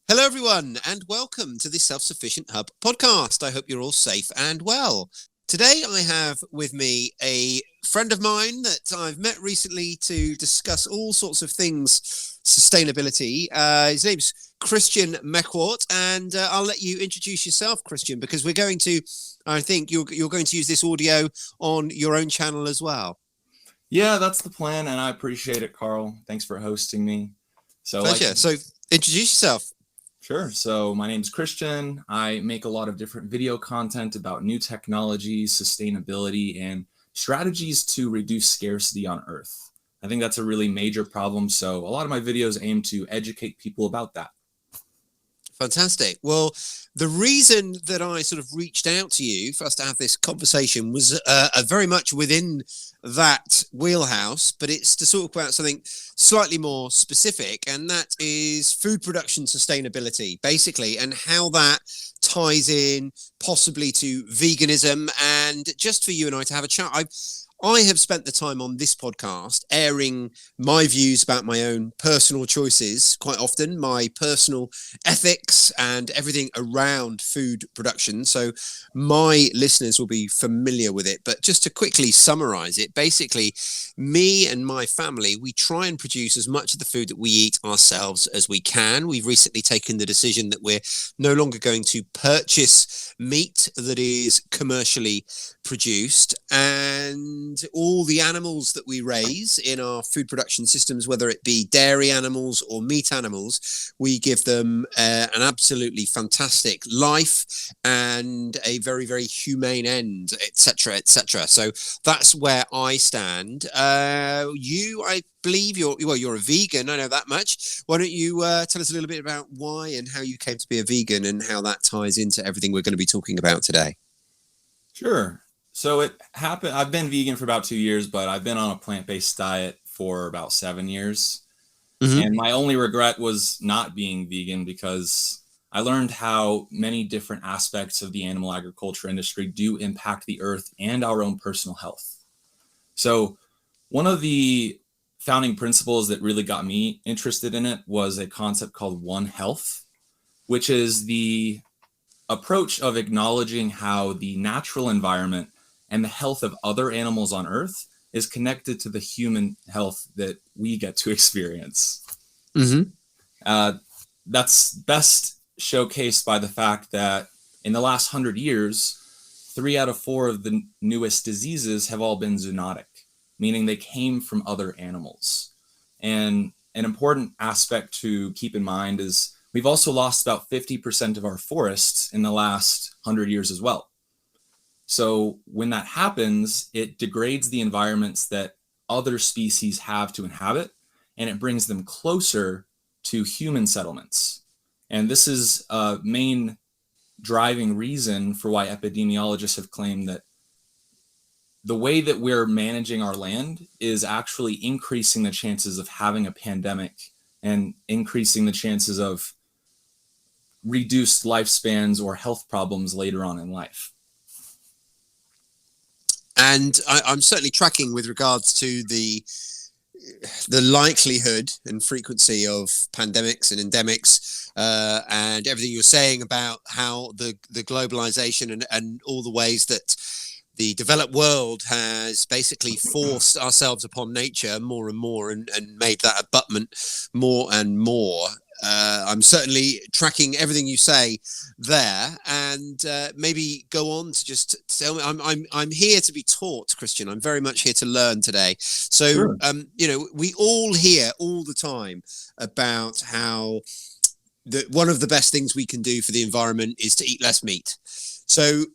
Hello, everyone, and welcome to the Self-Sufficient Hub podcast. I hope you're all safe and well. Today, I have with me a friend of mine that I've met recently to discuss all sorts of things sustainability. His name's Christian Mechwart, and I'll let you introduce yourself, Christian, because I think you're going to use this audio on your own channel as well. Yeah, that's the plan, and I appreciate it, Carl. Thanks for hosting me. So, like, Pleasure. So, introduce yourself. sure. So, my name's Christian. I make a lot of different video content about new technologies, sustainability, and strategies to reduce scarcity on Earth. I think that's a really major problem. So, a lot of my videos aim to educate people about that. Fantastic. Well, the reason that I sort of reached out to you for us to have this conversation was very much within that wheelhouse, but it's to talk about something slightly more specific, and that is food production sustainability, basically, and how that ties in possibly to veganism. And just for you and I to have a chat, I have spent the time on this podcast airing my views about my own personal choices, quite often, my personal ethics and everything around food production. So my listeners will be familiar with it. But just to quickly summarize it, basically, me and my family, we try and produce as much of the food that we eat ourselves as we can. We've recently taken the decision that we're no longer going to purchase meat that is commercially produced, and all the animals that we raise in our food production systems, whether it be dairy animals or meat animals, we give them an absolutely fantastic life and a very, very humane end, etc., etc. So that's where I stand. I believe you're a vegan. I know that much. Why don't you tell us a little bit about why and how you came to be a vegan and how that ties into everything we're going to be talking about today? Sure. So, it happened. I've been vegan for about 2 years, but I've been on a plant-based diet for about 7 years. Mm-hmm. And my only regret was not being vegan because I learned how many different aspects of the animal agriculture industry do impact the earth and our own personal health. So, one of the founding principles that really got me interested in it was a concept called One Health, which is the approach of acknowledging how the natural environment and the health of other animals on Earth is connected to the human health that we get to experience. Mm-hmm. Uh, that's best showcased by the fact that in the last 100 years, 3 out of 4 of the newest diseases have all been zoonotic, meaning they came from other animals. And an important aspect to keep in mind is we've also lost about 50% of our forests in the last 100 years as well. So when that happens, it degrades the environments that other species have to inhabit, and it brings them closer to human settlements. And this is a main driving reason for why epidemiologists have claimed that the way that we're managing our land is actually increasing the chances of having a pandemic and increasing the chances of reduced lifespans or health problems later on in life. And I'm certainly tracking with regards to the likelihood and frequency of pandemics and endemics, and everything you're saying about how the globalization and all the ways that the developed world has basically forced ourselves upon nature more and more, and made that abutment more and more. I'm certainly tracking everything you say there, and maybe go on to just tell me. I'm here to be taught, Christian. I'm very much here to learn today. So, Sure. we all hear all the time about how one of the best things we can do for the environment is to eat less meat. So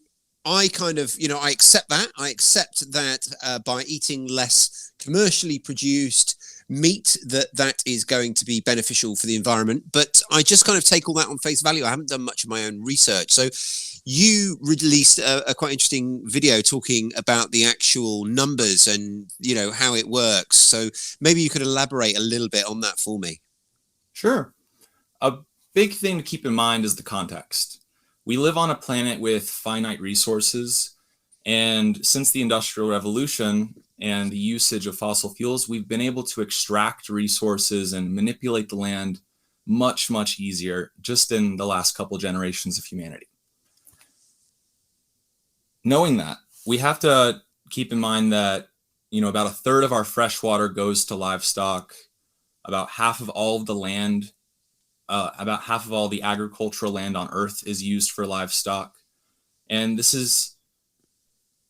I kind of, I accept that. I accept that by eating less commercially produced meat, that is going to be beneficial for the environment. But I just kind of take all that on face value. I haven't done much of my own research. So you released a quite interesting video talking about the actual numbers and, how it works. So maybe you could elaborate a little bit on that for me. Sure. A big thing to keep in mind is the context. We live on a planet with finite resources, and since the Industrial Revolution and the usage of fossil fuels, we've been able to extract resources and manipulate the land much, much easier just in the last couple generations of humanity. Knowing that, we have to keep in mind that, about a third of our fresh water goes to livestock. About half of all of the land, about half of all the agricultural land on Earth is used for livestock. And this is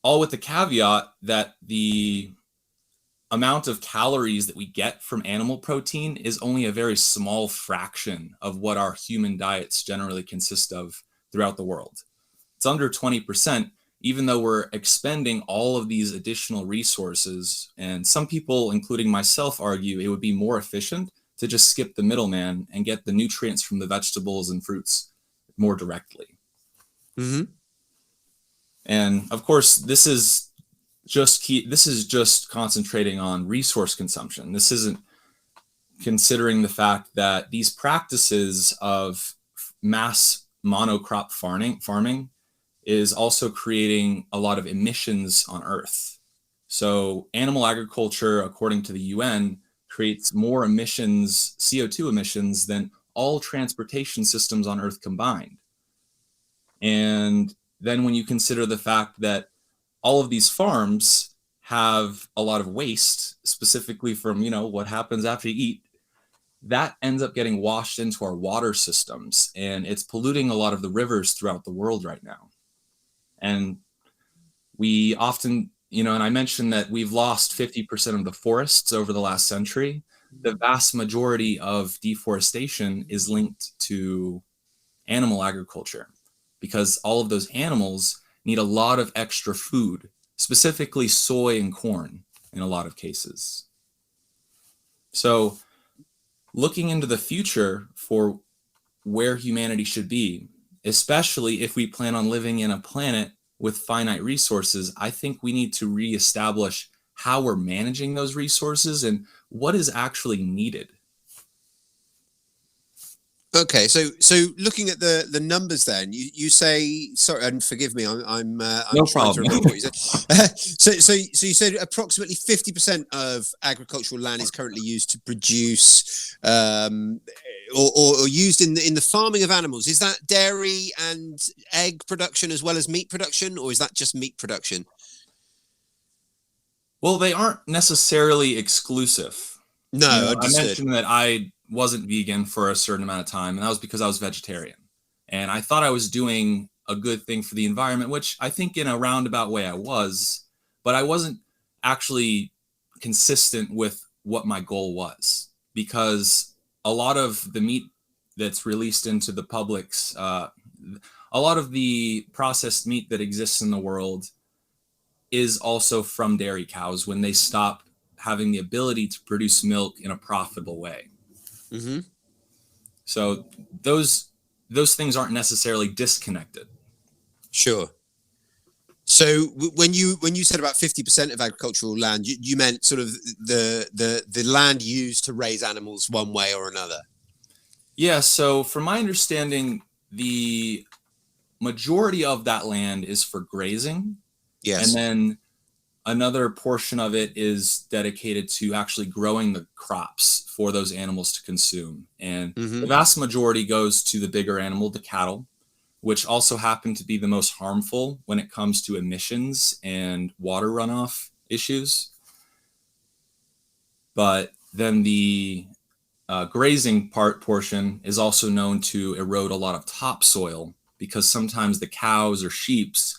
all with the caveat that the amount of calories that we get from animal protein is only a very small fraction of what our human diets generally consist of throughout the world. It's under 20%, even though we're expending all of these additional resources. And some people, including myself, argue it would be more efficient to just skip the middleman and get the nutrients from the vegetables and fruits more directly. Mm-hmm. And of course, this is just concentrating on resource consumption. This isn't considering the fact that these practices of mass monocrop farming is also creating a lot of emissions on Earth. So animal agriculture, according to the UN, creates more emissions, CO2 emissions, than all transportation systems on Earth combined. And then when you consider the fact that all of these farms have a lot of waste, specifically from, what happens after you eat, that ends up getting washed into our water systems, and it's polluting a lot of the rivers throughout the world right now. And we often, and I mentioned that we've lost 50% of the forests over the last century. The vast majority of deforestation is linked to animal agriculture, because all of those animals need a lot of extra food, specifically soy and corn in a lot of cases. So looking into the future for where humanity should be, especially if we plan on living in a planet with finite resources, I think we need to reestablish how we're managing those resources and what is actually needed. Okay, so looking at the numbers, then you say, sorry, and forgive me, I'm No trying to problem. remember what you said. so you said approximately 50% of agricultural land is currently used to produce, or used in the farming of animals. Is that dairy and egg production as well as meat production, or is that just meat production? Well, they aren't necessarily exclusive. No, I understood. mentioned that I wasn't vegan for a certain amount of time, and that was because I was vegetarian. And I thought I was doing a good thing for the environment, which I think in a roundabout way I was, but I wasn't actually consistent with what my goal was, because a lot of the meat that's released into the public's, a lot of the processed meat that exists in the world is also from dairy cows when they stop having the ability to produce milk in a profitable way. Mm-hmm. So those things aren't necessarily disconnected. Sure. So when you said about 50% of agricultural land, you meant sort of the land used to raise animals one way or another. Yeah. So from my understanding, the majority of that land is for grazing. Yes. And then another portion of it is dedicated to actually growing the crops for those animals to consume. And the vast majority goes to the bigger animal, the cattle, which also happen to be the most harmful when it comes to emissions and water runoff issues. But then the grazing portion is also known to erode a lot of topsoil, because sometimes the cows or sheeps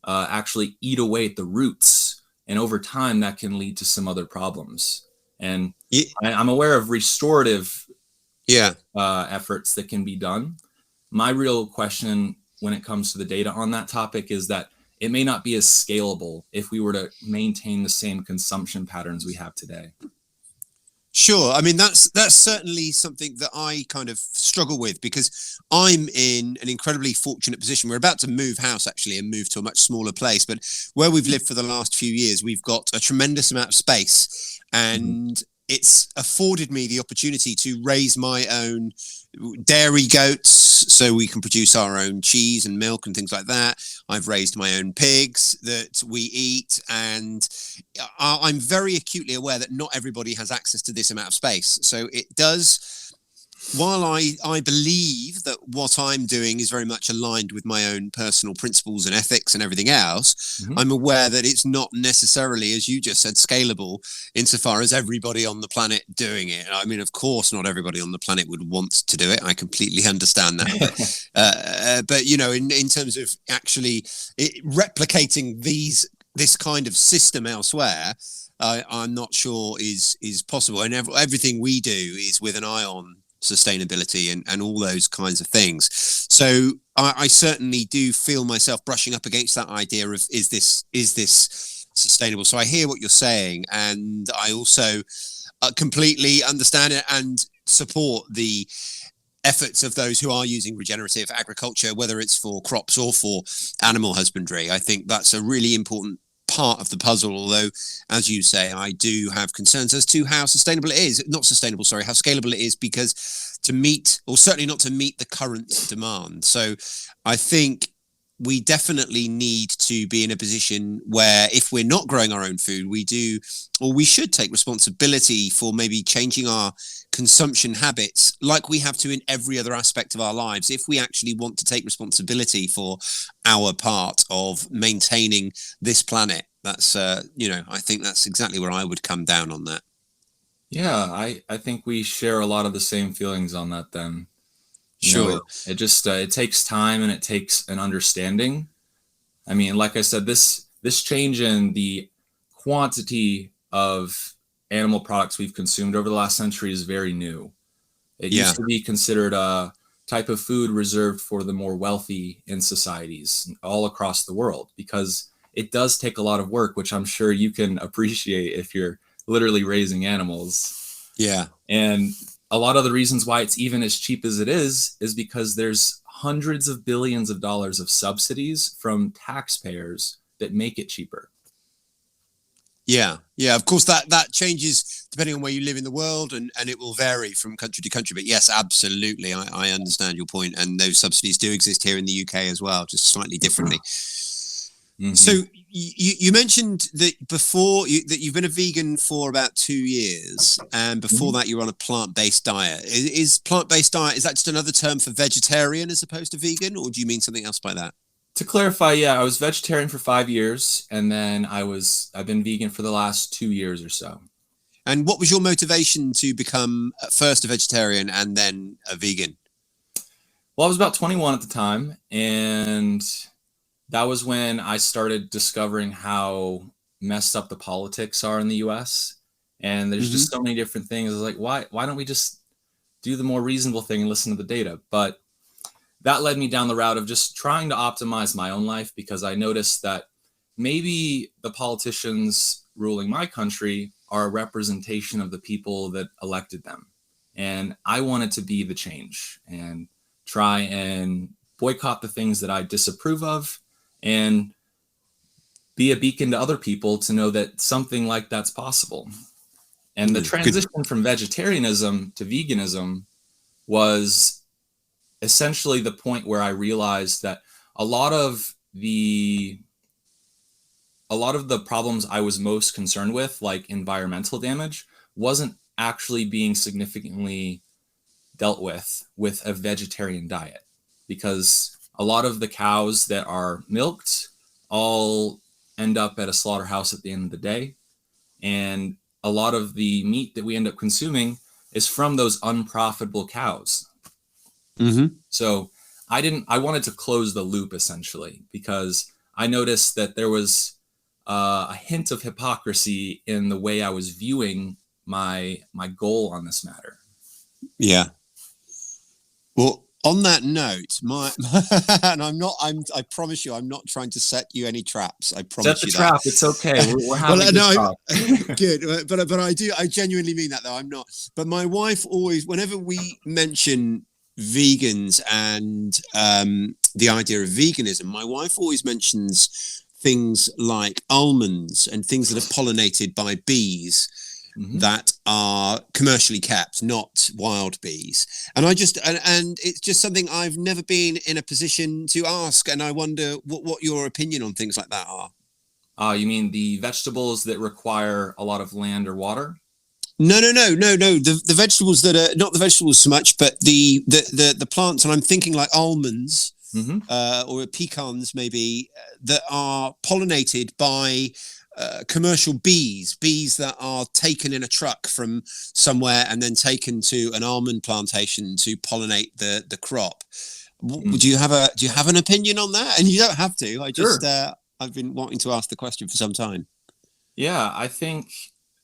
actually eat away at the roots, and over time that can lead to some other problems. And I'm aware of restorative efforts that can be done. My real question when it comes to the data on that topic is that it may not be as scalable if we were to maintain the same consumption patterns we have today. Sure. I mean, that's certainly something that I kind of struggle with, because I'm in an incredibly fortunate position. We're about to move house, actually, and move to a much smaller place. But where we've lived for the last few years, we've got a tremendous amount of space, and it's afforded me the opportunity to raise my own dairy goats so we can produce our own cheese and milk and things like that. I've raised my own pigs that we eat, and I'm very acutely aware that not everybody has access to this amount of space. So it does while I believe that what I'm doing is very much aligned with my own personal principles and ethics and everything else, Mhm. I'm aware that it's not necessarily, as you just said, scalable insofar as everybody on the planet doing it. I mean, of course, not everybody on the planet would want to do it. I completely understand that. But you know, in terms of actually replicating this kind of system elsewhere, I'm not sure is possible. And everything we do is with an eye on sustainability and all those kinds of things. So I certainly do feel myself brushing up against that idea of is this sustainable? So I hear what you're saying, and I also completely understand it and support the efforts of those who are using regenerative agriculture, whether it's for crops or for animal husbandry. I think that's a really important part of the puzzle, although, as you say, I do have concerns as to how sustainable it is. Not sustainable, sorry, how scalable it is, because to meet, or certainly not to meet, the current demand. So I think we definitely need to be in a position where, if we're not growing our own food, we do, or we should take responsibility for maybe changing our consumption habits like we have to in every other aspect of our lives, if we actually want to take responsibility for our part of maintaining this planet. That's I think that's exactly where I would come down on that. Yeah, I think we share a lot of the same feelings on that then. You know, Sure. it just it takes time and it takes an understanding. I mean, like I said, this change in the quantity of animal products we've consumed over the last century is very new. It Yeah. used to be considered a type of food reserved for the more wealthy in societies all across the world, because it does take a lot of work, which I'm sure you can appreciate if you're literally raising animals. Yeah. And a lot of the reasons why it's even as cheap as it is because there's hundreds of billions of dollars of subsidies from taxpayers that make it cheaper. Yeah, yeah. Of course, that changes depending on where you live in the world, and it will vary from country to country. But yes, absolutely, I understand your point, and those subsidies do exist here in the UK as well, just slightly differently. So Mm-hmm. you mentioned that that you've been a vegan for about 2 years, and before Mm-hmm. that you were on a plant-based diet. Is plant-based diet, is that just another term for vegetarian as opposed to vegan, or do you mean something else by that? To clarify, yeah, I was vegetarian for 5 years, and then I've been vegan for the last 2 years or so. And what was your motivation to become first a vegetarian and then a vegan? Well, I was about 21 at the time, and that was when I started discovering how messed up the politics are in the U.S. And there's just Hmm. so many different things. I was like, why don't we just do the more reasonable thing and listen to the data? But that led me down the route of just trying to optimize my own life, because I noticed that maybe the politicians ruling my country are a representation of the people that elected them. And I wanted to be the change and try and boycott the things that I disapprove of and be a beacon to other people to know that something like that's possible. And the Good. transition from vegetarianism to veganism was essentially the point where I realized that a lot of the a lot of the problems I was most concerned with, like environmental damage, wasn't actually being significantly dealt with a vegetarian diet, because a lot of the cows that are milked all end up at a slaughterhouse at the end of the day, and a lot of the meat that we end up consuming is from those unprofitable cows. Hmm. So I wanted to close the loop essentially, because I noticed that there was a hint of hypocrisy in the way I was viewing my goal on this matter. Yeah. Well, on that note, my and I promise you, I'm not trying to set you any traps. I Set promise the you that. trap. It's okay. We're Well, having a good no, talk. good, but I genuinely mean that though. I'm not. But my wife always, whenever we mention vegans and the idea of veganism, my wife always mentions things like almonds and things that are pollinated by bees Hmm. that are commercially kept, not wild bees. And it's just something I've never been in a position to ask, and I wonder what your opinion on things like that are. You mean the vegetables that require a lot of land or water? No. The vegetables that are not the vegetables so much, but the plants, and I'm thinking like almonds Mm-hmm. or pecans maybe that are pollinated by commercial bees that are taken in a truck from somewhere and then taken to an almond plantation to pollinate the crop. Mm. Do you have an opinion on that? And you don't have to. Sure. I've been wanting to ask the question for some time. Yeah, I think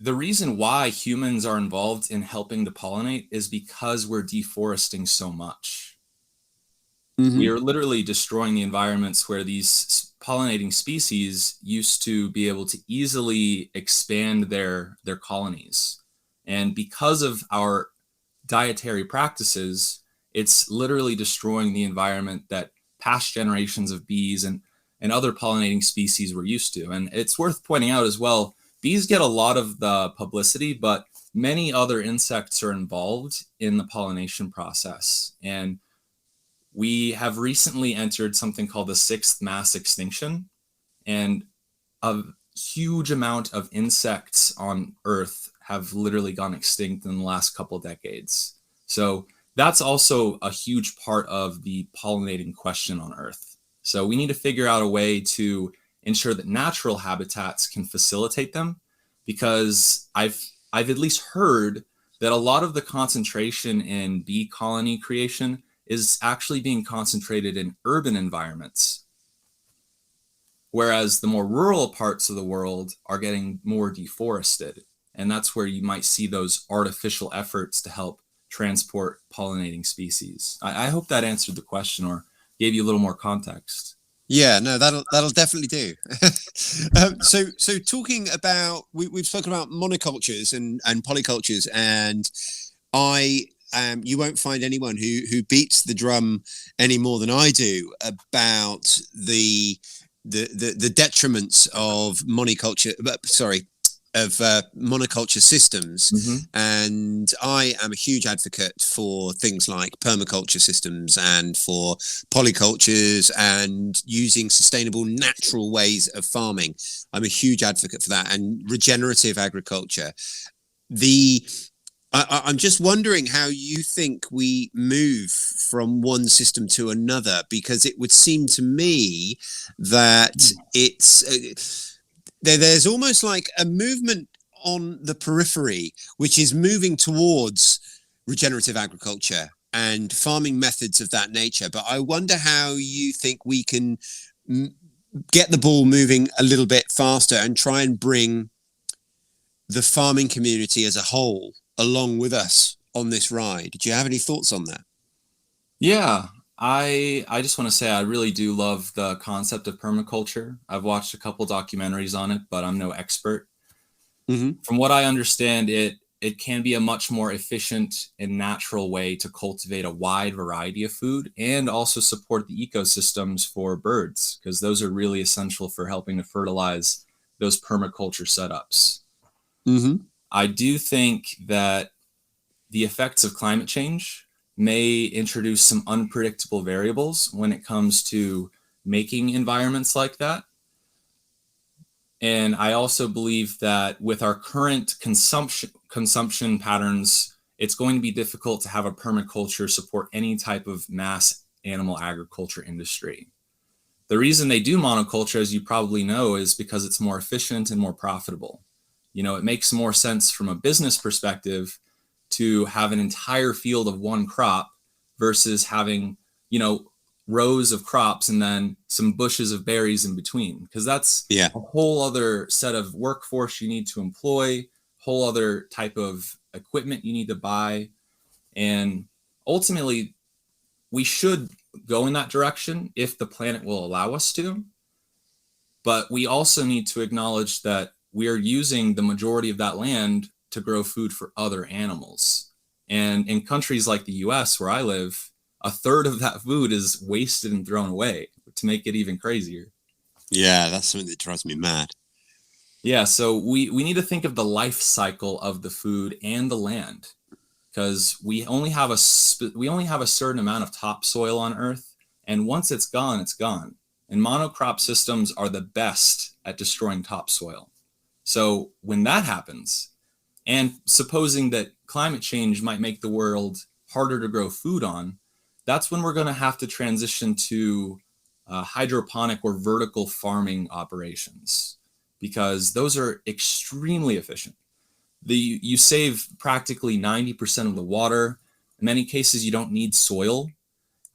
the reason why humans are involved in helping to pollinate is because we're deforesting so much. We Mm-hmm. are literally destroying the environments where these pollinating species used to be able to easily expand their colonies. And because of our dietary practices, it's literally destroying the environment that past generations of bees and other pollinating species were used to. And it's worth pointing out as well, bees get a lot of the publicity, but many other insects are involved in the pollination process. And we have recently entered something called the sixth mass extinction, and a huge amount of insects on Earth have literally gone extinct in the last couple decades. So that's also a huge part of the pollinating question on Earth. So we need to figure out a way to ensure that natural habitats can facilitate them, because I've at least heard that a lot of the concentration in bee colony creation is actually being concentrated in urban environments, whereas the more rural parts of the world are getting more deforested. And that's where you might see those artificial efforts to help transport pollinating species. I hope that answered the question or gave you a little more context. Yeah, no, that'll definitely do. So talking about we've spoken about monocultures and polycultures, and I you won't find anyone who beats the drum any more than I do about the detriments of monoculture. Sorry, of monoculture systems. Mm-hmm. And I am a huge advocate for things like permaculture systems and for polycultures and using sustainable natural ways of farming. I'm a huge advocate for that, and regenerative agriculture. The I'm just wondering how you think we move from one system to another, because it would seem to me that there's almost like a movement on the periphery, which is moving towards regenerative agriculture and farming methods of that nature. But I wonder how you think we can get the ball moving a little bit faster and try and bring the farming community as a whole along with us on this ride. Do you have any thoughts on that? Yeah, I just want to say I really do love the concept of permaculture. I've watched a couple documentaries on it, but I'm no expert. Mm-hmm. From what I understand, it can be a much more efficient and natural way to cultivate a wide variety of food and also support the ecosystems for birds, because those are really essential for helping to fertilize those permaculture setups. Mm-hmm. I do think that the effects of climate change may introduce some unpredictable variables when it comes to making environments like that. And I also believe that with our current consumption patterns, it's going to be difficult to have a permaculture support any type of mass animal agriculture industry. The reason they do monoculture, as you probably know, is because it's more efficient and more profitable. You know, it makes more sense from a business perspective to have an entire field of one crop versus having, you know, rows of crops and then some bushes of berries in between, because that's Yeah. a whole other set of workforce you need to employ, whole other type of equipment you need to buy. And ultimately, we should go in that direction if the planet will allow us to. But we also need to acknowledge that we are using the majority of that land to grow food for other animals. And in countries like the US, where I live, a third of that food is wasted and thrown away, to make it even crazier. Yeah, that's something that drives me mad. Yeah, so we need to think of the life cycle of the food and the land, because we only have a certain amount of topsoil on Earth, and once it's gone, it's gone. And monocrop systems are the best at destroying topsoil. So when that happens, And supposing that climate change might make the world harder to grow food on, that's when we're going to have to transition to hydroponic or vertical farming operations, because those are extremely efficient. You save practically 90% of the water. In many cases, you don't need soil.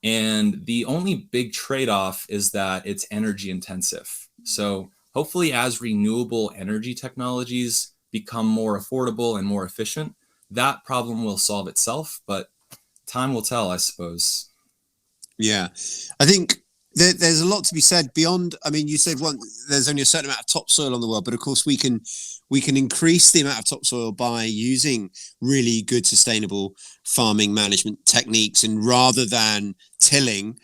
And the only big trade-off is that it's energy intensive. So hopefully, as renewable energy technologies become more affordable and more efficient, that problem will solve itself. But time will tell, I suppose. Yeah, I think there's a lot to be said beyond. I mean, you said there's only a certain amount of topsoil on the world, but of course we can increase the amount of topsoil by using really good sustainable farming management techniques, and rather than tilling,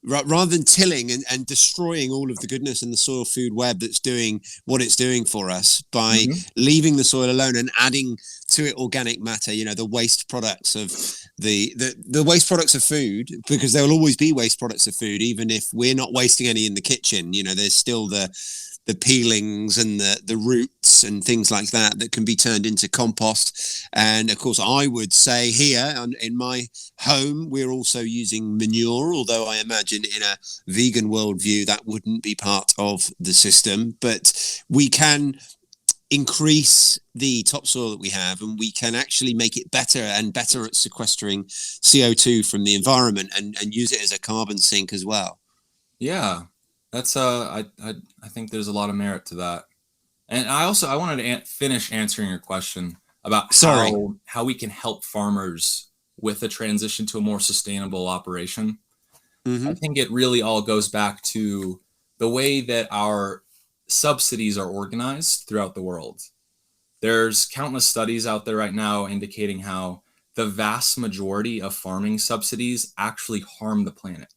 rather than tilling and destroying all of the goodness in the soil food web that's doing what it's doing for us, by Mm-hmm. leaving the soil alone and adding to it organic matter, the waste products of the waste products of food, because there will always be waste products of food, even if we're not wasting any in the kitchen. There's still the peelings and the roots and things like that can be turned into compost. And of course, I would say here in my home, we're also using manure, although I imagine in a vegan worldview that wouldn't be part of the system. But we can increase the topsoil that we have, and we can actually make it better and better at sequestering CO2 from the environment, and use it as a carbon sink as well. Yeah, that's I think there's a lot of merit to that. And I wanted to finish answering your question about Sorry. how we can help farmers with the transition to a more sustainable operation. I Mm-hmm. think it really all goes back to the way that our subsidies are organized throughout the world. There's countless studies out there right now indicating how the vast majority of farming subsidies actually harm the planet.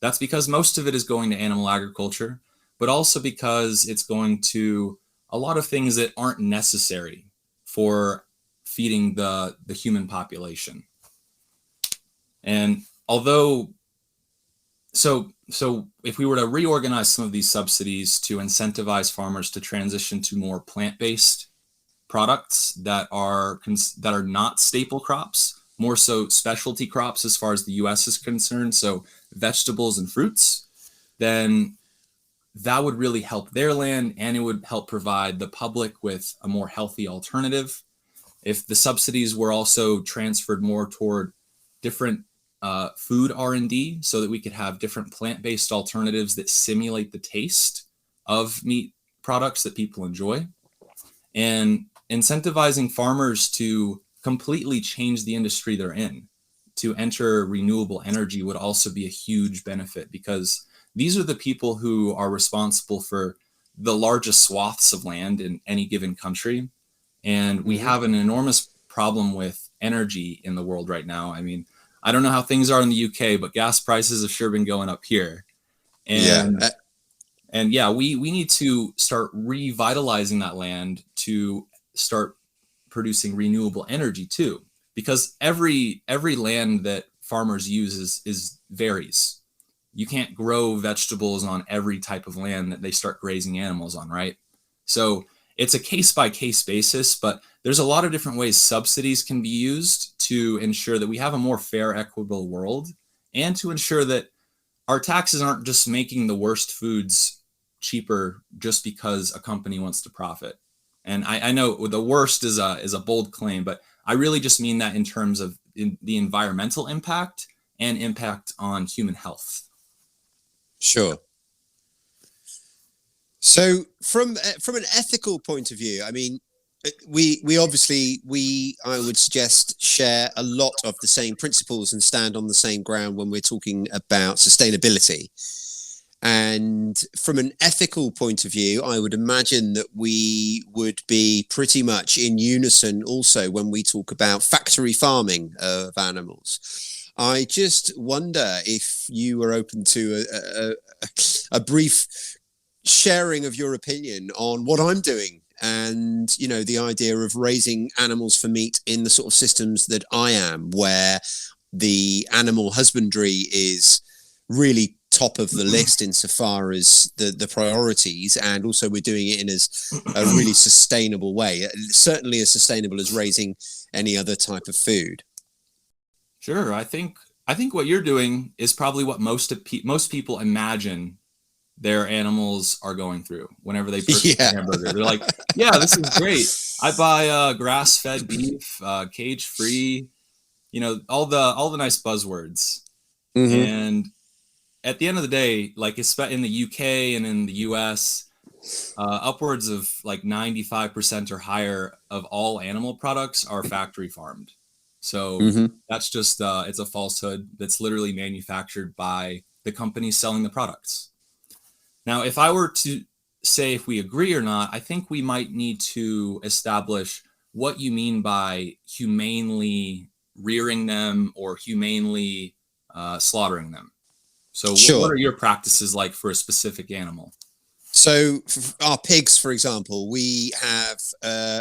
That's because most of it is going to animal agriculture, but also because it's going to a lot of things that aren't necessary for feeding the human population. And although so if we were to reorganize some of these subsidies to incentivize farmers to transition to more plant-based products that are not staple crops, more so specialty crops as far as the US is concerned, so vegetables and fruits, then that would really help their land, and it would help provide the public with a more healthy alternative. If the subsidies were also transferred more toward different food R&D, so that we could have different plant-based alternatives that simulate the taste of meat products that people enjoy, and incentivizing farmers to completely change the industry they're in to enter renewable energy would also be a huge benefit, because these are the people who are responsible for the largest swaths of land in any given country. And we Mm-hmm. have an enormous problem with energy in the world right now. I mean, I don't know how things are in the UK, but gas prices have sure been going up here. Yeah. And yeah, we need to start revitalizing that land to start producing renewable energy too, because every land that farmers use is varies. You can't grow vegetables on every type of land that they start grazing animals on, right? So it's a case by case basis, but there's a lot of different ways subsidies can be used to ensure that we have a more fair, equitable world, and to ensure that our taxes aren't just making the worst foods cheaper just because a company wants to profit. And I know the worst is a bold claim, but I really just mean that in terms of the environmental impact and impact on human health. Sure. So from an ethical point of view, I mean, we obviously, I would suggest, share a lot of the same principles and stand on the same ground when we're talking about sustainability. And from an ethical point of view, I would imagine that we would be pretty much in unison also when we talk about factory farming of animals. I just wonder if you were open to a brief sharing of your opinion on what I'm doing, and the idea of raising animals for meat in the sort of systems that I am, where the animal husbandry is really top of the list insofar as the priorities, and also we're doing it in a really sustainable way, certainly as sustainable as raising any other type of food. Sure, I think what you're doing is probably what most people imagine their animals are going through whenever they purchase a hamburger. They're like, yeah, this is great. I buy grass-fed beef, cage-free, all the nice buzzwords. Mm-hmm. And at the end of the day, like in the UK and in the US, upwards of like 95% or higher of all animal products are factory farmed. So Mm-hmm. that's just it's a falsehood that's literally manufactured by the companies selling the products. Now, if I were to say if we agree or not, I think we might need to establish what you mean by humanely rearing them or humanely slaughtering them. So what Sure. are your practices like for a specific animal? So our pigs, for example, we have,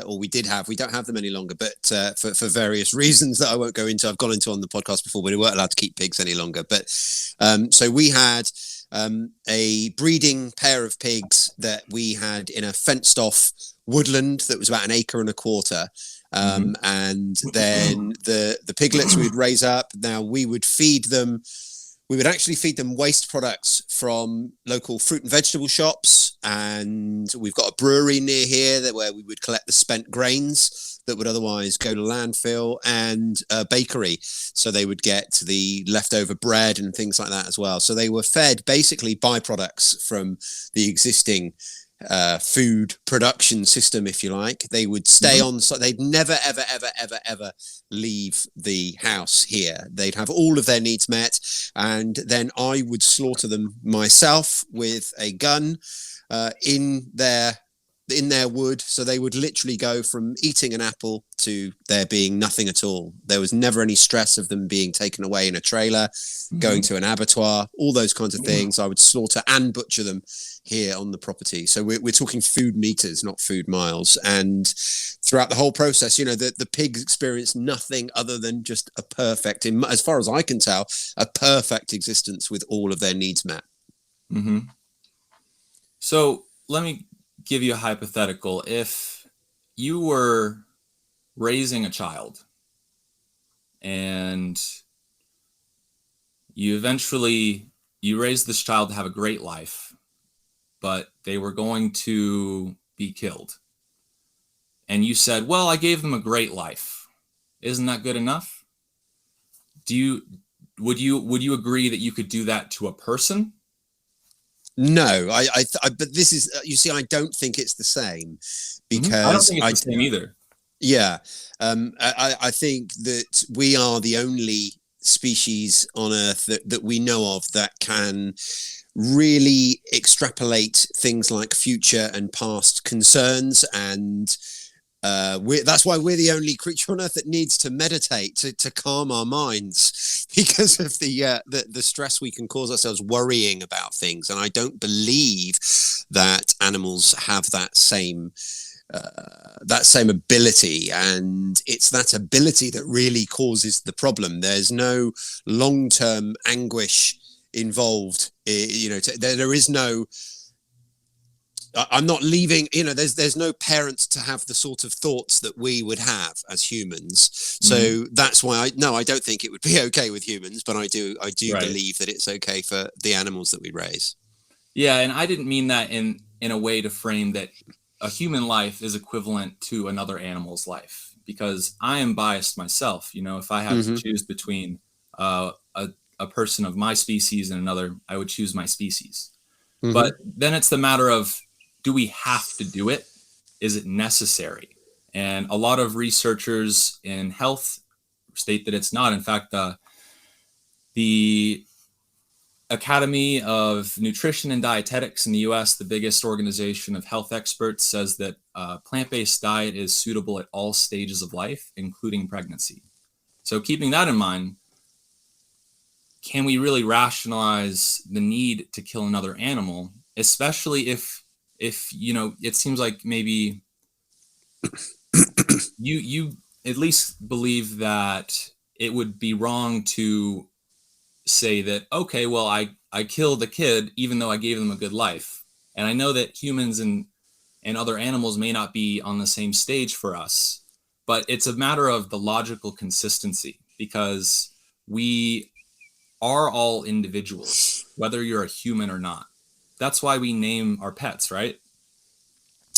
or we did have, we don't have them any longer, but for various reasons that I won't go into, I've gone into on the podcast before, but we weren't allowed to keep pigs any longer. But so we had a breeding pair of pigs that we had in a fenced off woodland that was about 1.25 acres. And then the piglets we would raise up. Now we would feed them. We would actually feed them waste products from local fruit and vegetable shops. And we've got a brewery near here where we would collect the spent grains that would otherwise go to landfill, and a bakery. So they would get the leftover bread and things like that as well. So they were fed basically byproducts from the existing food production system, if you like. They would stay on, so they'd never ever leave the house here. They'd have all of their needs met, and then I would slaughter them myself with a gun in their wood. So they would literally go from eating an apple to there being nothing at all. There was never any stress of them being taken away in a trailer, going to an abattoir, all those kinds of things. I would slaughter and butcher them here on the property. So we're talking food meters, not food miles. And throughout the whole process, the pigs experienced nothing other than just a perfect, as far as I can tell, a perfect existence with all of their needs met. Mm-hmm. So let me give you a hypothetical. If you were raising a child and you raised this child to have a great life, but they were going to be killed, and you said, well, I gave them a great life, isn't that good enough? Would you agree that you could do that to a person? No, but this is, you see, I don't think it's the same, because I don't think it's the same either. Yeah. I think that we are the only species on Earth that we know of that can really extrapolate things like future and past concerns. And that's why we're the only creature on Earth that needs to meditate to calm our minds, because of the stress we can cause ourselves worrying about things. And I don't believe that animals have that same ability, and it's that ability that really causes the problem. There's no long-term anguish involved. There is no. I'm not leaving, there's no parents to have the sort of thoughts that we would have as humans. So that's why I don't think it would be okay with humans, but I do right. believe that it's okay for the animals that we raise. Yeah, and I didn't mean that in a way to frame that a human life is equivalent to another animal's life, because I am biased myself. If I had to choose between a person of my species and another, I would choose my species. But then it's the matter of, do we have to do it? Is it necessary? And a lot of researchers in health state that it's not. In fact, the Academy of Nutrition and Dietetics in the US, the biggest organization of health experts, says that plant-based diet is suitable at all stages of life, including pregnancy. So keeping that in mind, can we really rationalize the need to kill another animal, especially if it seems like maybe you at least believe that it would be wrong to say that, okay, well, I killed a kid even though I gave them a good life. And I know that humans and other animals may not be on the same stage for us, but it's a matter of the logical consistency, because we are all individuals, whether you're a human or not. That's why we name our pets, right?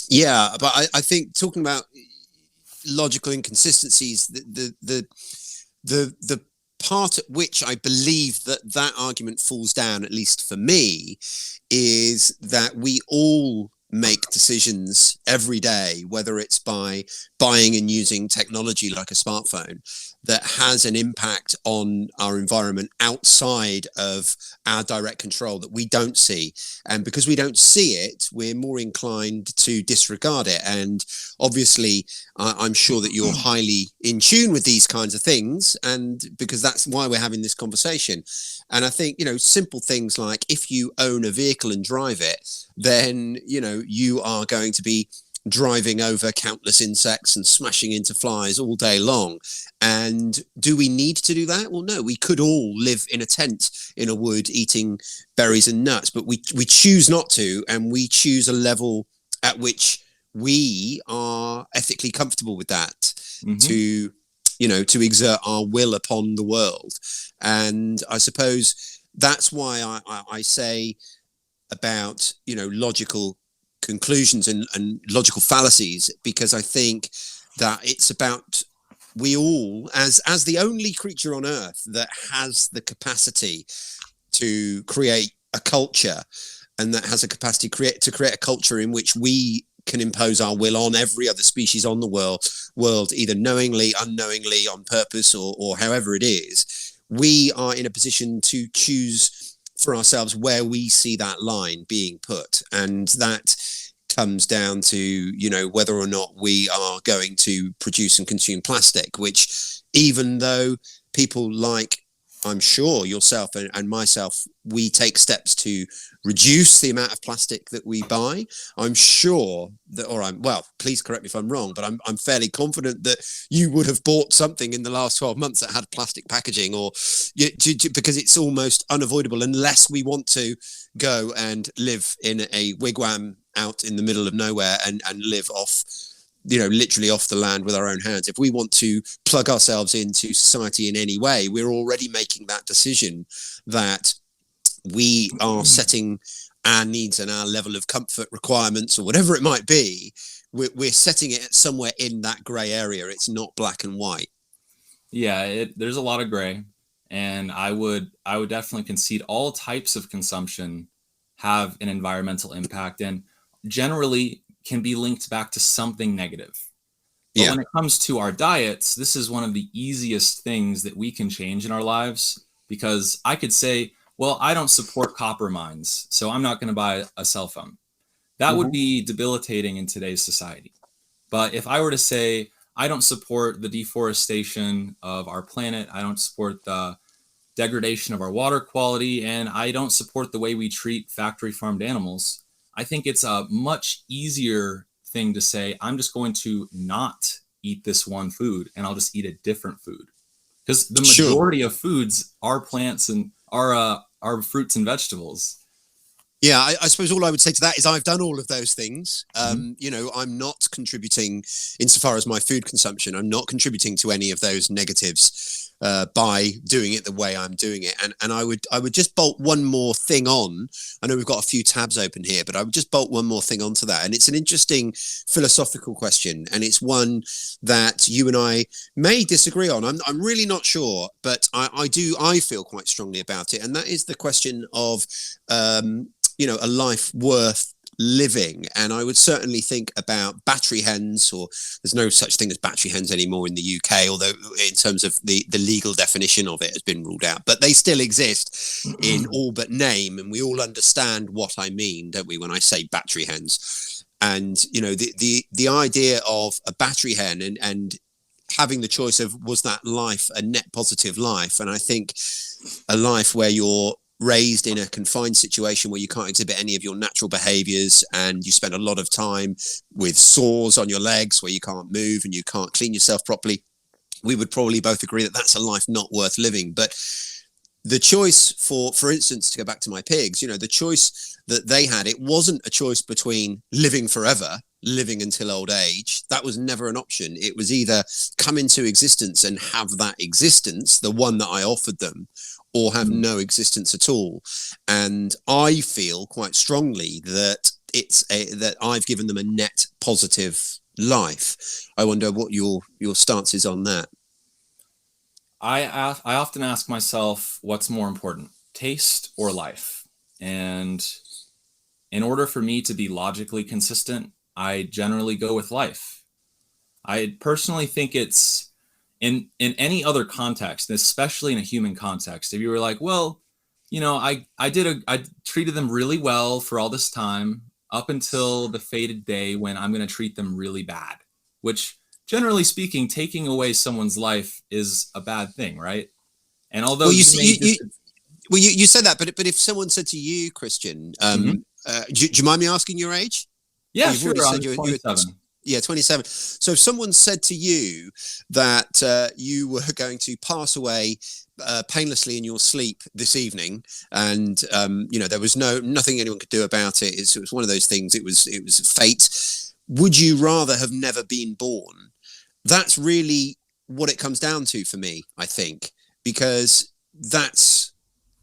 Yeah, but I think talking about logical inconsistencies, the part at which I believe that argument falls down, at least for me, is that we all make decisions every day, whether it's by buying and using technology like a smartphone that has an impact on our environment outside of our direct control that we don't see. And because we don't see it, we're more inclined to disregard it. And obviously, I'm sure that you're highly in tune with these kinds of things, and because that's why we're having this conversation. And I think, simple things like if you own a vehicle and drive it, then, you are going to be driving over countless insects and smashing into flies all day long. And do we need to do that? Well, no, we could all live in a tent in a wood eating berries and nuts, but we choose not to, and we choose a level at which we are ethically comfortable with that, to exert our will upon the world. And I suppose that's why I say about logical conclusions and logical fallacies, because I think that it's about we all, as the only creature on earth that has the capacity to create a culture, and that has a capacity to create a culture in which we can impose our will on every other species on the world, either knowingly, unknowingly, on purpose, or however it is. We are in a position to choose for ourselves where we see that line being put, and that comes down to whether or not we are going to produce and consume plastic, which, even though people like, I'm sure, yourself and myself, we take steps to reduce the amount of plastic that we buy. I'm sure that, please correct me if I'm wrong, but I'm fairly confident that you would have bought something in the last 12 months that had plastic packaging, or because it's almost unavoidable unless we want to go and live in a wigwam out in the middle of nowhere and live off, literally off the land with our own hands. If we want to plug ourselves into society in any way, we're already making that decision that we are setting our needs and our level of comfort requirements, or whatever it might be. We're setting it somewhere in that gray area. It's not black and white. Yeah, there's a lot of gray, and I would definitely concede all types of consumption have an environmental impact, and generally can be linked back to something negative. But when it comes to our diets, this is one of the easiest things that we can change in our lives, because I could say, well, I don't support copper mines, so I'm not going to buy a cell phone. That would be debilitating in today's society. But if I were to say, I don't support the deforestation of our planet, I don't support the degradation of our water quality, and I don't support the way we treat factory farmed animals, I think it's a much easier thing to say, I'm just going to not eat this one food, and I'll just eat a different food. Because the majority of foods are plants and are fruits and vegetables. Yeah, I suppose all I would say to that is I've done all of those things. I'm not contributing, insofar as my food consumption, I'm not contributing to any of those negatives by doing it the way I'm doing it. And I would just bolt one more thing on. I know we've got a few tabs open here, but I would just bolt one more thing onto that. And it's an interesting philosophical question, and it's one that you and I may disagree on. I'm really not sure, but I feel quite strongly about it. And that is the question of a life worth living. And I would certainly think about battery hens, or there's no such thing as battery hens anymore in the UK, although in terms of the legal definition of it has been ruled out, but they still exist in all but name, and we all understand what I mean, don't we, when I say battery hens. And the idea of a battery hen and having the choice of, was that life a net positive life? And I think a life where you're raised in a confined situation where you can't exhibit any of your natural behaviors, and you spend a lot of time with sores on your legs where you can't move and you can't clean yourself properly, we would probably both agree that that's a life not worth living. But the choice for instance, to go back to my pigs, the choice that they had, it wasn't a choice between living forever, living until old age. That was never an option. It was either come into existence and have that existence, the one that I offered them, or have no existence at all. And I feel quite strongly that that I've given them a net positive life. I wonder what your stance is on that. I often ask myself, what's more important, taste or life? And in order for me to be logically consistent, I generally go with life. I personally think it's in any other context, especially in a human context. If you were like, well, I treated them really well for all this time up until the fated day when I'm going to treat them really bad, which generally speaking, taking away someone's life is a bad thing, right? And although Well, you may you said that, but if someone said to you, Christian, Mhm. do you mind me asking your age? Oh, Yeah, you've already sure, I'm said you were 27. yeah, 27. So if someone said to you that you were going to pass away painlessly in your sleep this evening, and there was nothing anyone could do about it. It was one of those things. It was fate. Would you rather have never been born? That's really what it comes down to for me, I think, because that's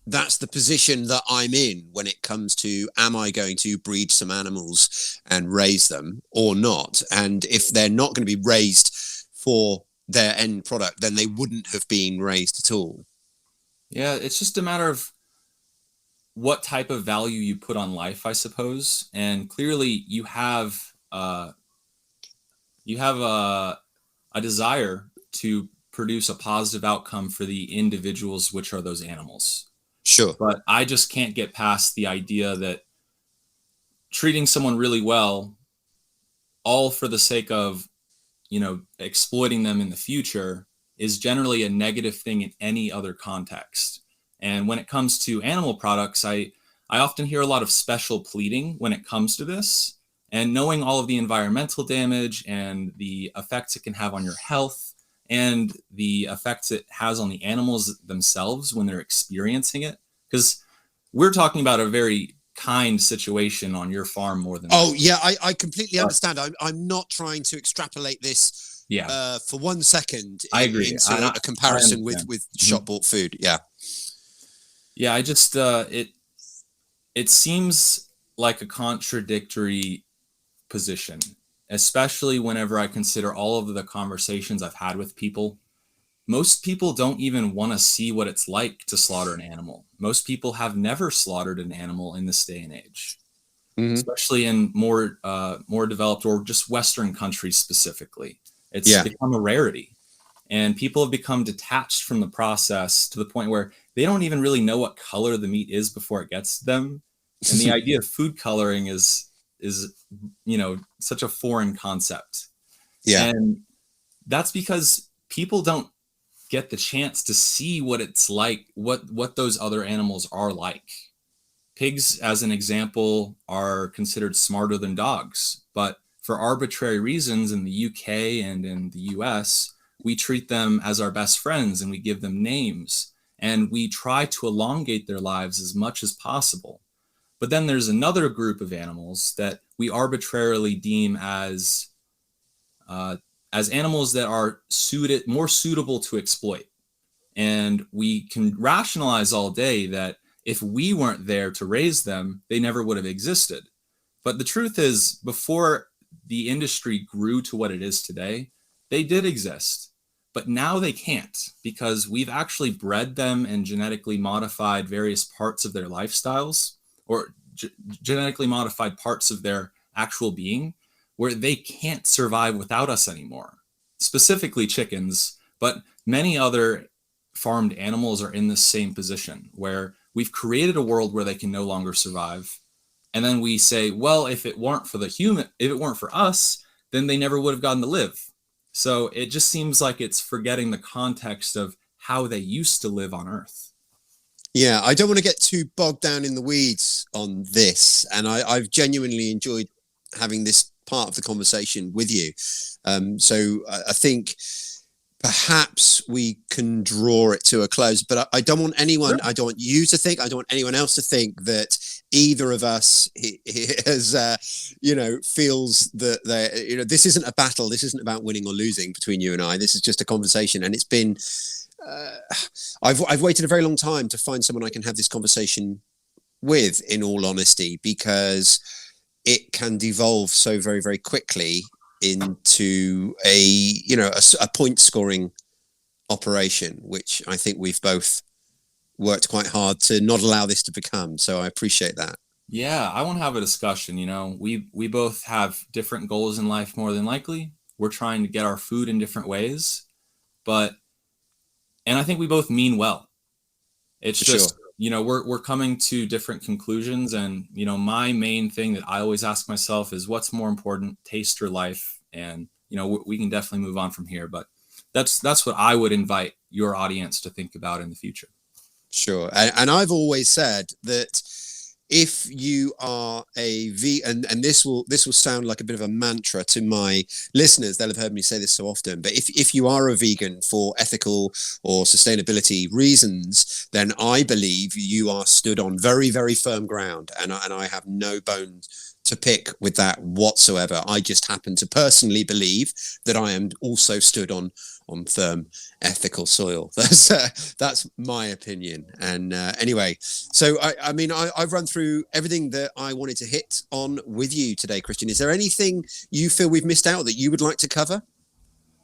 the position that I'm in when it comes to, am I going to breed some animals and raise them or not? And if they're not going to be raised for their end product, then they wouldn't have been raised at all. Yeah, it's just a matter of what type of value you put on life, I suppose. And clearly, you have a desire to produce a positive outcome for the individuals, which are those animals. Sure. But I just can't get past the idea that treating someone really well, all for the sake of, exploiting them in the future, is generally a negative thing in any other context. And when it comes to animal products, I often hear a lot of special pleading when it comes to this. And knowing all of the environmental damage and the effects it can have on your health and the effects it has on the animals themselves when they're experiencing it. Because we're talking about a very kind situation on your farm more than Oh, likely. yeah, I completely But understand. I'm not trying to extrapolate this yeah, for 1 second I agree. into a I comparison with, understand. shop bought food. Yeah. Yeah, I just it seems like a contradictory position, especially whenever I consider all of the conversations I've had with people. Most people don't even want to see what it's like to slaughter an animal. Most people have never slaughtered an animal in this day and age, Hmm. especially in more developed or just Western countries specifically. It's Yeah. become a rarity, and people have become detached from the process to the point where they don't even really know what color the meat is before it gets to them. And the idea of food coloring is such a foreign concept. Yeah. And that's because people don't get the chance to see what it's like, what those other animals are like. Pigs, as an example, are considered smarter than dogs, but for arbitrary reasons in the UK and in the US, we treat them as our best friends and we give them names and we try to elongate their lives as much as possible. But then there's another group of animals that we arbitrarily deem uh, as animals that are more suitable to exploit. And we can rationalize all day that if we weren't there to raise them, they never would have existed. But the truth is, before the industry grew to what it is today, they did exist. But now they can't because we've actually bred them and genetically modified various parts of their lifestyles or genetically modified parts of their actual being where they can't survive without us anymore. Specifically chickens, but many other farmed animals are in the same position where we've created a world where they can no longer survive. And then we say, well, if it weren't for if it weren't for us, then they never would have gotten to live. So it just seems like it's forgetting the context of how they used to live on Earth. Yeah, I don't want to get too bogged down in the weeds on this, and I've genuinely enjoyed having this part of the conversation with you. So I think perhaps we can draw it to a close, but I don't want anyone, Sure. I don't want you to think, I don't want anyone else to think that either of us has, feels that this isn't a battle. This isn't about winning or losing between you and I. This is just a conversation. And it's been, uh, I've waited a very long time to find someone I can have this conversation with, in all honesty, because it can devolve so very, very quickly into a point scoring operation, which I think we've both worked quite hard to not allow this to become. So I appreciate that. Yeah, I want to have a discussion. We both have different goals in life more than likely. We're trying to get our food in different ways, but and I think we both mean well. It's For sure. just, we're coming to different conclusions, and my main thing that I always ask myself is what's more important, taste or life? And we can definitely move on from here, but that's what I would invite your audience to think about in the future. Sure. And I've always said that if you are a and this will sound like a bit of a mantra to my listeners, they'll have heard me say this so often, but if you are a vegan for ethical or sustainability reasons, then I believe you are stood on very, very firm ground, and I have no bones to pick with that whatsoever. I just happen to personally believe that I am also stood on firm ethical soil. That's my opinion. And anyway, so I've run through everything that I wanted to hit on with you today, Christian. Is there anything you feel we've missed out that you would like to cover?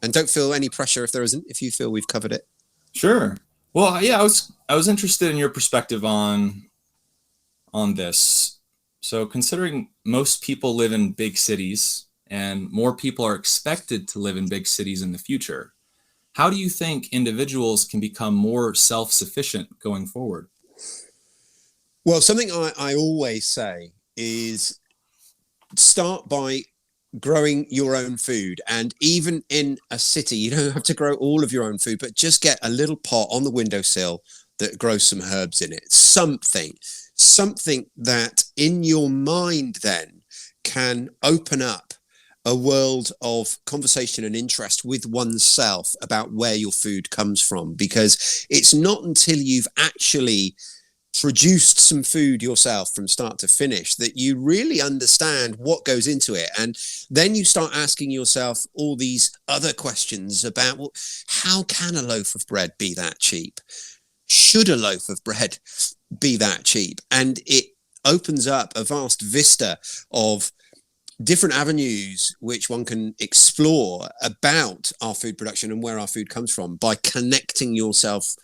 And don't feel any pressure if there isn't, if you feel we've covered it. Sure. Well, yeah, I was interested in your perspective on this. So, considering most people live in big cities and more people are expected to live in big cities in the future, how do you think individuals can become more self-sufficient going forward? Well, something I always say is start by growing your own food. And even in a city, you don't have to grow all of your own food, but just get a little pot on the windowsill that grows some herbs in it. Something that in your mind then can open up a world of conversation and interest with oneself about where your food comes from, because it's not until you've actually produced some food yourself from start to finish that you really understand what goes into it. And then you start asking yourself all these other questions about, well, how can a loaf of bread be that cheap? Should a loaf of bread be that cheap? And it opens up a vast vista of different avenues which one can explore about our food production and where our food comes from by connecting yourself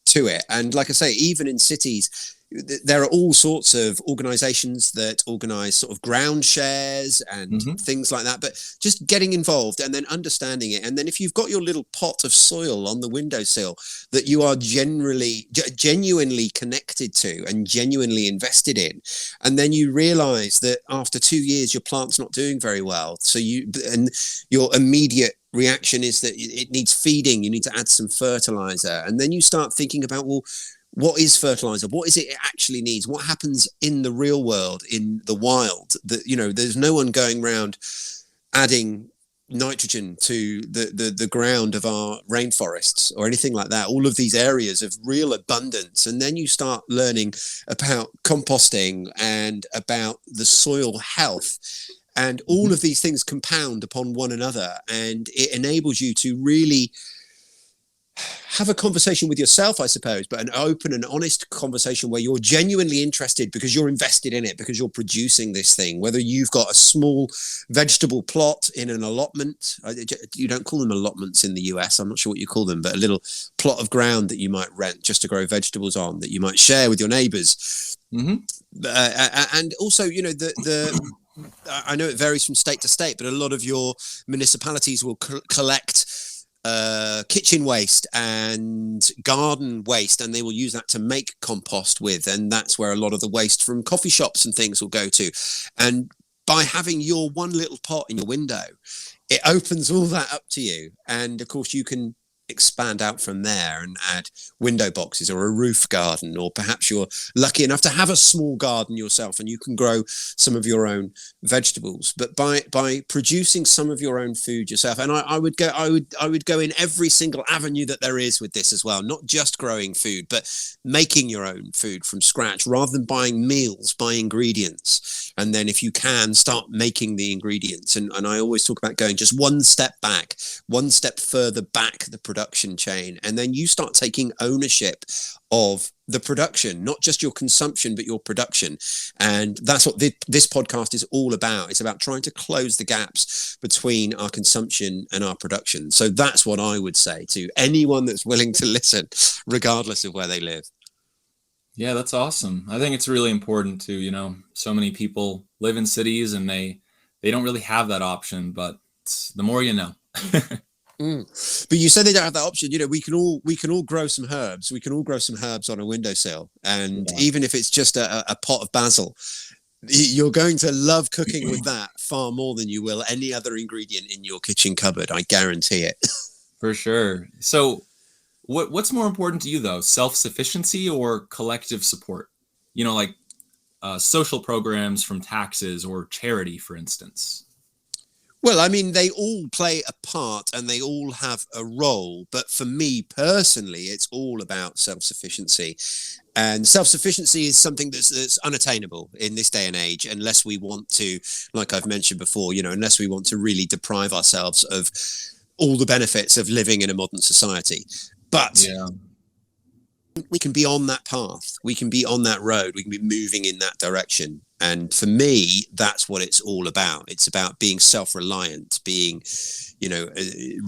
to it. And like I say, even in cities, there are all sorts of organizations that organize sort of ground shares and Mm-hmm. things like that, but just getting involved and then understanding it. And then if you've got your little pot of soil on the windowsill that you are genuinely connected to and genuinely invested in, and then you realize that after 2 years your plant's not doing very well, and your immediate reaction is that it needs feeding, you need to add some fertilizer, and then you start thinking about, well, what is fertilizer? What is it actually needs? What happens in the real world, in the wild? That there's no one going around adding nitrogen to the ground of our rainforests or anything like that. All of these areas of real abundance, and then you start learning about composting and about the soil health. And all Mm-hmm. of these things compound upon one another, and it enables you to really have a conversation with yourself, I suppose, but an open and honest conversation where you're genuinely interested because you're invested in it, because you're producing this thing. Whether you've got a small vegetable plot in an allotment, you don't call them allotments in the US, I'm not sure what you call them, but a little plot of ground that you might rent just to grow vegetables on, that you might share with your neighbors. Mm-hmm. And also, I know it varies from state to state, but a lot of your municipalities will collect kitchen waste and garden waste, and they will use that to make compost with, and that's where a lot of the waste from coffee shops and things will go to. And by having your one little pot in your window, it opens all that up to you, and of course you can expand out from there and add window boxes or a roof garden, or perhaps you're lucky enough to have a small garden yourself and you can grow some of your own vegetables. But by producing some of your own food yourself, and I would go in every single avenue that there is with this as well, not just growing food, but making your own food from scratch rather than buying meals, buy ingredients. And then if you can, start making the ingredients. And I always talk about going just one step back, one step further back the production chain, and then you start taking ownership of the production, not just your consumption, but your production. And that's what this podcast is all about. It's about trying to close the gaps between our consumption and our production. So that's what I would say to anyone that's willing to listen, regardless of where they live. Yeah, that's awesome. I think it's really important to, you know, so many people live in cities and they don't really have that option, but the more you know. But you said they don't have that option. You know, we can all grow some herbs. We can all grow some herbs on a windowsill, and even if it's just a pot of basil, you're going to love cooking with that far more than you will any other ingredient in your kitchen cupboard. I guarantee it. For sure. So, what's more important to you though, self-sufficiency or collective support? You know, like social programs from taxes or charity, for instance. Well, I mean, they all play a part and they all have a role. But for me personally, it's all about self-sufficiency. And self-sufficiency is something that's unattainable in this day and age, unless we want to, like I've mentioned before, you know, unless we want to really deprive ourselves of all the benefits of living in a modern society. But we can be on that path. We can be on that road. We can be moving in that direction. And for me, that's what it's all about. It's about being self-reliant, being, you know,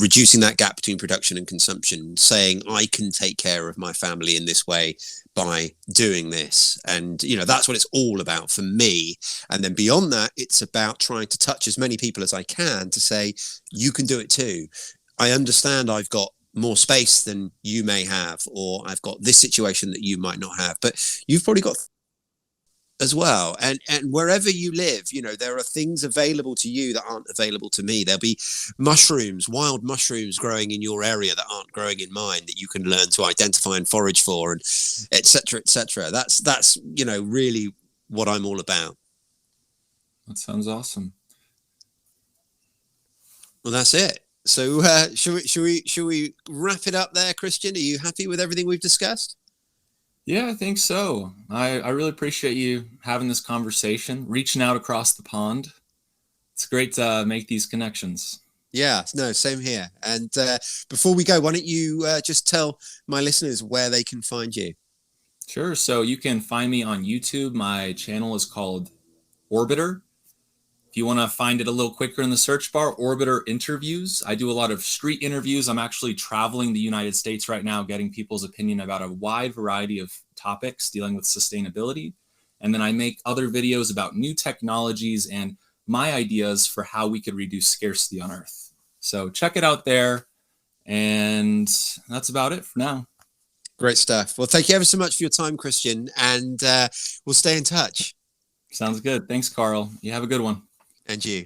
reducing that gap between production and consumption, saying I can take care of my family in this way by doing this. And, you know, that's what it's all about for me. And then beyond that, it's about trying to touch as many people as I can to say, you can do it too. I understand I've got more space than you may have, or I've got this situation that you might not have, but you've probably got as well. And wherever you live, you know, there are things available to you that aren't available to me. There'll be mushrooms, wild mushrooms growing in your area that aren't growing in mine, that you can learn to identify and forage for, and et cetera, et cetera. That's, you know, really what I'm all about. That sounds awesome. Well, that's it. So should we wrap it up there, Christian? Are you happy with everything we've discussed? Yeah, I think so. I really appreciate you having this conversation, reaching out across the pond. It's great to make these connections. Yeah, no, same here. And before we go, why don't you just tell my listeners where they can find you? Sure. So you can find me on YouTube. My channel is called Orbiter. If you want to find it a little quicker in the search bar, Orbiter Interviews. I do a lot of street interviews. I'm actually traveling the United States right now, getting people's opinion about a wide variety of topics dealing with sustainability. And then I make other videos about new technologies and my ideas for how we could reduce scarcity on Earth. So check it out there. And that's about it for now. Great stuff. Well, thank you ever so much for your time, Christian. And we'll stay in touch. Sounds good. Thanks, Carl. You have a good one. And you.